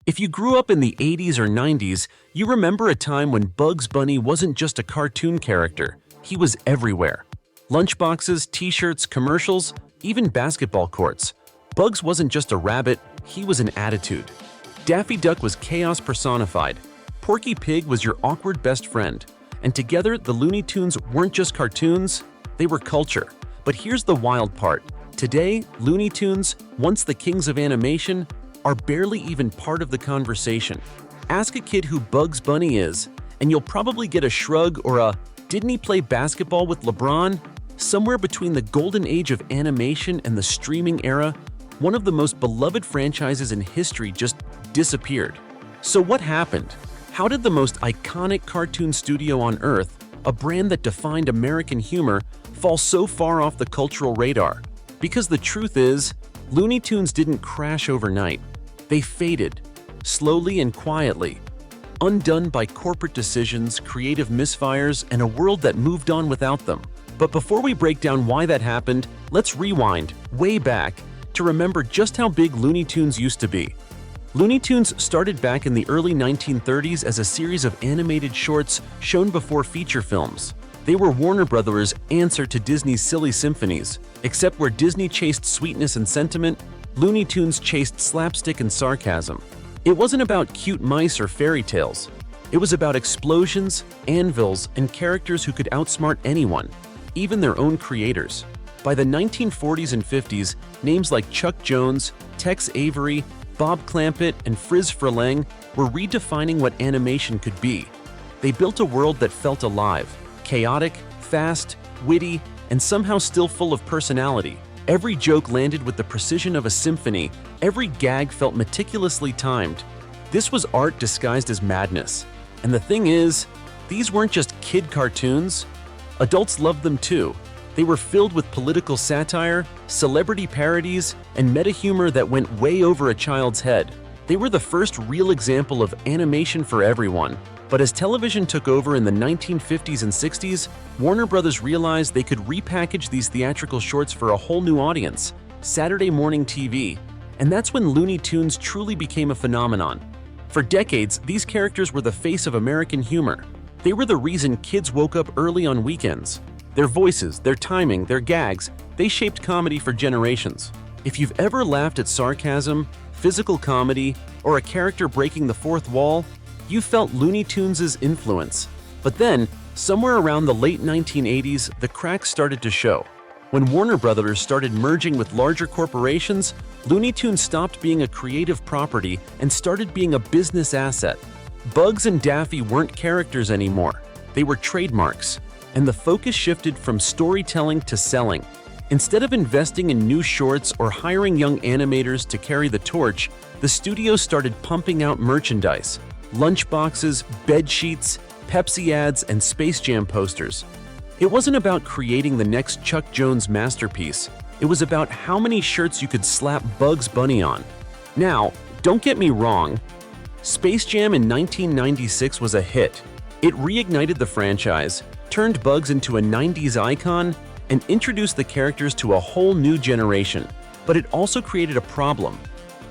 If you grew up in the 80s or 90s, you remember a time when Bugs Bunny wasn't just a cartoon character, he was everywhere. Lunchboxes, t-shirts, commercials, even basketball courts. Bugs wasn't just a rabbit, he was an attitude. Daffy Duck was chaos personified. Porky Pig was your awkward best friend. And together, the Looney Tunes weren't just cartoons, they were culture. But here's the wild part. Today, Looney Tunes, once the kings of animation, are barely even part of the conversation. Ask a kid who Bugs Bunny is, and you'll probably get a shrug or a, "Didn't he play basketball with LeBron?" Somewhere between the golden age of animation and the streaming era, one of the most beloved franchises in history just disappeared. So what happened? How did the most iconic cartoon studio on Earth, a brand that defined American humor, fall so far off the cultural radar? Because the truth is, Looney Tunes didn't crash overnight. They faded, slowly and quietly, undone by corporate decisions, creative misfires, and a world that moved on without them. But before we break down why that happened, let's rewind, way back, to remember just how big Looney Tunes used to be. Looney Tunes started back in the early 1930s as a series of animated shorts shown before feature films. They were Warner Brothers' answer to Disney's silly symphonies, except where Disney chased sweetness and sentiment, Looney Tunes chased slapstick and sarcasm. It wasn't about cute mice or fairy tales. It was about explosions, anvils, and characters who could outsmart anyone, even their own creators. By the 1940s and 50s, names like Chuck Jones, Tex Avery, Bob Clampett, and Friz Freleng were redefining what animation could be. They built a world that felt alive, chaotic, fast, witty, and somehow still full of personality. Every joke landed with the precision of a symphony, every gag felt meticulously timed. This was art disguised as madness. And the thing is, these weren't just kid cartoons. Adults loved them too. They were filled with political satire, celebrity parodies, and meta-humor that went way over a child's head. They were the first real example of animation for everyone. But as television took over in the 1950s and 60s, Warner Brothers realized they could repackage these theatrical shorts for a whole new audience, Saturday morning TV. And that's when Looney Tunes truly became a phenomenon. For decades, these characters were the face of American humor. They were the reason kids woke up early on weekends. Their voices, their timing, their gags, they shaped comedy for generations. If you've ever laughed at sarcasm, physical comedy, or a character breaking the fourth wall, you felt Looney Tunes' influence. But then, somewhere around the late 1980s, the cracks started to show. When Warner Brothers started merging with larger corporations, Looney Tunes stopped being a creative property and started being a business asset. Bugs and Daffy weren't characters anymore. They were trademarks. And the focus shifted from storytelling to selling. Instead of investing in new shorts or hiring young animators to carry the torch, the studio started pumping out merchandise. Lunchboxes, bed sheets, Pepsi ads, and Space Jam posters. It wasn't about creating the next Chuck Jones masterpiece. It was about how many shirts you could slap Bugs Bunny on. Now, don't get me wrong, Space Jam in 1996 was a hit. It reignited the franchise, turned Bugs into a 90s icon, and introduced the characters to a whole new generation. But it also created a problem.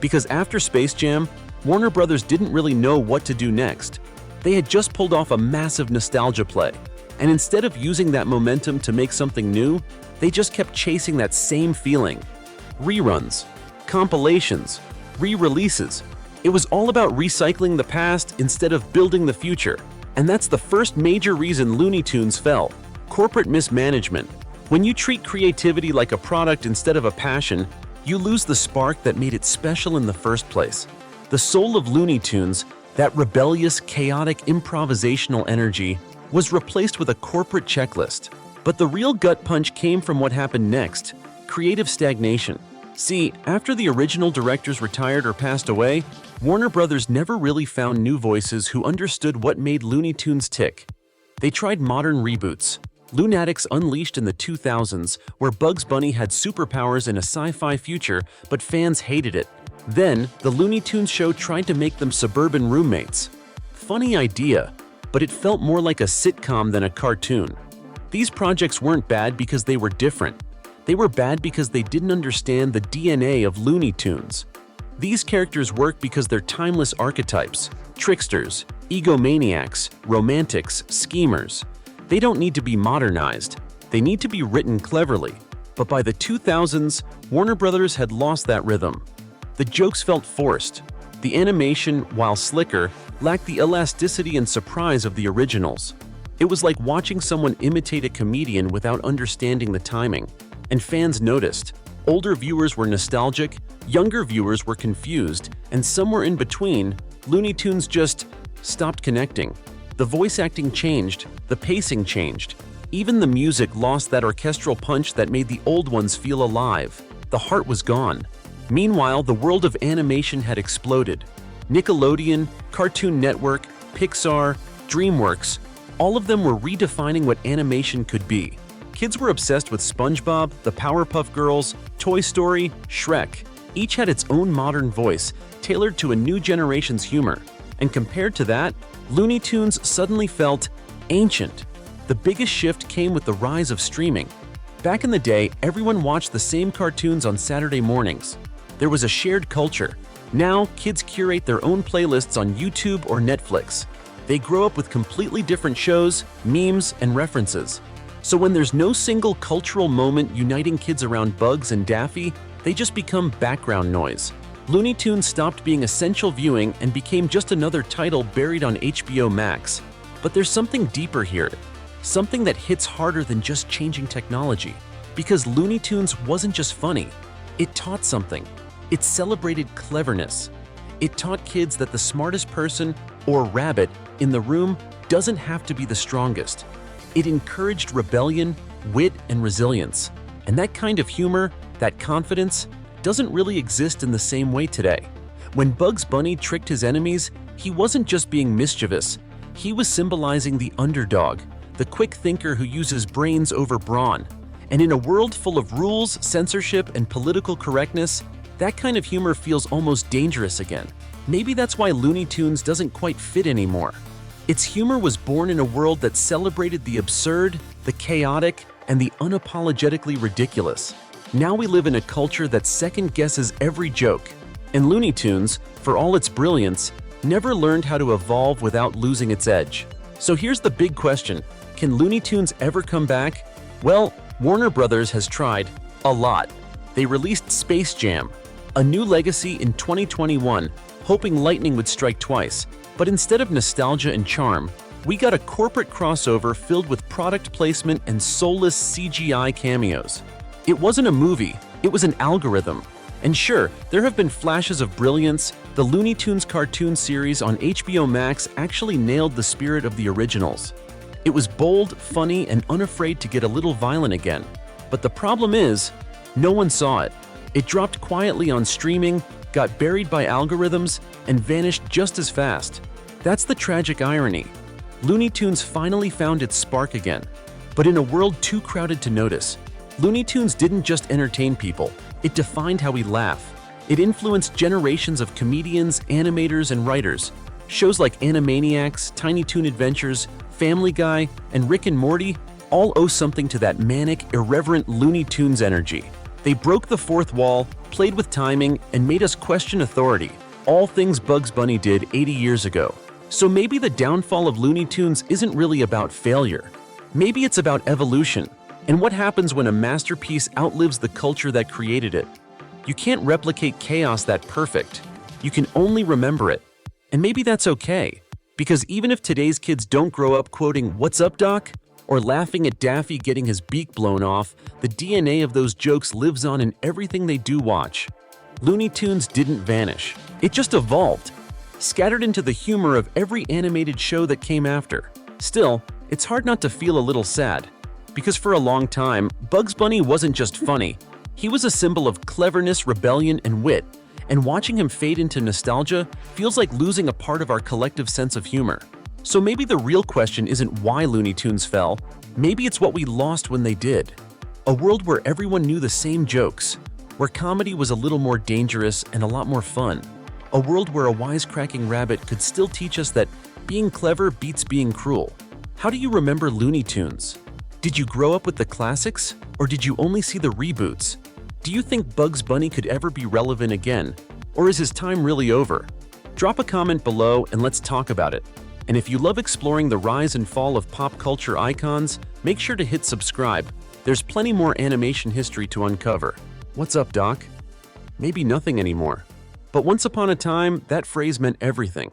Because after Space Jam, Warner Brothers didn't really know what to do next. They had just pulled off a massive nostalgia play, and instead of using that momentum to make something new, they just kept chasing that same feeling. Reruns, compilations, re-releases. It was all about recycling the past instead of building the future. And that's the first major reason Looney Tunes fell: corporate mismanagement. When you treat creativity like a product instead of a passion, you lose the spark that made it special in the first place. The soul of Looney Tunes, that rebellious, chaotic, improvisational energy, was replaced with a corporate checklist. But the real gut punch came from what happened next: creative stagnation. See, after the original directors retired or passed away, Warner Brothers never really found new voices who understood what made Looney Tunes tick. They tried modern reboots. Lunatics Unleashed in the 2000s, where Bugs Bunny had superpowers in a sci-fi future, but fans hated it. Then, the Looney Tunes show tried to make them suburban roommates. Funny idea, but it felt more like a sitcom than a cartoon. These projects weren't bad because they were different. They were bad because they didn't understand the DNA of Looney Tunes. These characters work because they're timeless archetypes: tricksters, egomaniacs, romantics, schemers. They don't need to be modernized. They need to be written cleverly. But by the 2000s, Warner Brothers had lost that rhythm. The jokes felt forced. The animation, while slicker, lacked the elasticity and surprise of the originals. It was like watching someone imitate a comedian without understanding the timing. And fans noticed. Older viewers were nostalgic, younger viewers were confused, and somewhere in between, Looney Tunes just stopped connecting. The voice acting changed, the pacing changed. Even the music lost that orchestral punch that made the old ones feel alive. The heart was gone. Meanwhile, the world of animation had exploded. Nickelodeon, Cartoon Network, Pixar, DreamWorks, all of them were redefining what animation could be. Kids were obsessed with SpongeBob, the Powerpuff Girls, Toy Story, Shrek. Each had its own modern voice, tailored to a new generation's humor. And compared to that, Looney Tunes suddenly felt ancient. The biggest shift came with the rise of streaming. Back in the day, everyone watched the same cartoons on Saturday mornings. There was a shared culture. Now, kids curate their own playlists on YouTube or Netflix. They grow up with completely different shows, memes, and references. So when there's no single cultural moment uniting kids around Bugs and Daffy, they just become background noise. Looney Tunes stopped being essential viewing and became just another title buried on HBO Max. But there's something deeper here, something that hits harder than just changing technology. Because Looney Tunes wasn't just funny, it taught something. It celebrated cleverness. It taught kids that the smartest person, or rabbit, in the room doesn't have to be the strongest. It encouraged rebellion, wit, and resilience. And that kind of humor, that confidence, doesn't really exist in the same way today. When Bugs Bunny tricked his enemies, he wasn't just being mischievous. He was symbolizing the underdog, the quick thinker who uses brains over brawn. And in a world full of rules, censorship, and political correctness, that kind of humor feels almost dangerous again. Maybe that's why Looney Tunes doesn't quite fit anymore. Its humor was born in a world that celebrated the absurd, the chaotic, and the unapologetically ridiculous. Now we live in a culture that second-guesses every joke. And Looney Tunes, for all its brilliance, never learned how to evolve without losing its edge. So here's the big question: can Looney Tunes ever come back? Well, Warner Brothers has tried a lot. They released Space Jam, a new legacy, in 2021, hoping lightning would strike twice. But instead of nostalgia and charm, we got a corporate crossover filled with product placement and soulless CGI cameos. It wasn't a movie, it was an algorithm. And sure, there have been flashes of brilliance. The Looney Tunes cartoon series on HBO Max actually nailed the spirit of the originals. It was bold, funny, and unafraid to get a little violent again. But the problem is, no one saw it. It dropped quietly on streaming, got buried by algorithms, and vanished just as fast. That's the tragic irony. Looney Tunes finally found its spark again. But in a world too crowded to notice, Looney Tunes didn't just entertain people, it defined how we laugh. It influenced generations of comedians, animators, and writers. Shows like Animaniacs, Tiny Toon Adventures, Family Guy, and Rick and Morty all owe something to that manic, irreverent Looney Tunes energy. They broke the fourth wall, played with timing, and made us question authority. All things Bugs Bunny did 80 years ago. So maybe the downfall of Looney Tunes isn't really about failure. Maybe it's about evolution. And what happens when a masterpiece outlives the culture that created it? You can't replicate chaos that perfect. You can only remember it. And maybe that's okay. Because even if today's kids don't grow up quoting "What's up, Doc?" or laughing at Daffy getting his beak blown off, the DNA of those jokes lives on in everything they do watch. Looney Tunes didn't vanish. It just evolved, scattered into the humor of every animated show that came after. Still, it's hard not to feel a little sad. Because for a long time, Bugs Bunny wasn't just funny. He was a symbol of cleverness, rebellion, and wit. And watching him fade into nostalgia feels like losing a part of our collective sense of humor. So maybe the real question isn't why Looney Tunes fell. Maybe it's what we lost when they did. A world where everyone knew the same jokes, where comedy was a little more dangerous and a lot more fun. A world where a wisecracking rabbit could still teach us that being clever beats being cruel. How do you remember Looney Tunes? Did you grow up with the classics, or did you only see the reboots? Do you think Bugs Bunny could ever be relevant again? Or is his time really over? Drop a comment below and let's talk about it. And if you love exploring the rise and fall of pop culture icons, make sure to hit subscribe. There's plenty more animation history to uncover. What's up, Doc? Maybe nothing anymore. But once upon a time, that phrase meant everything.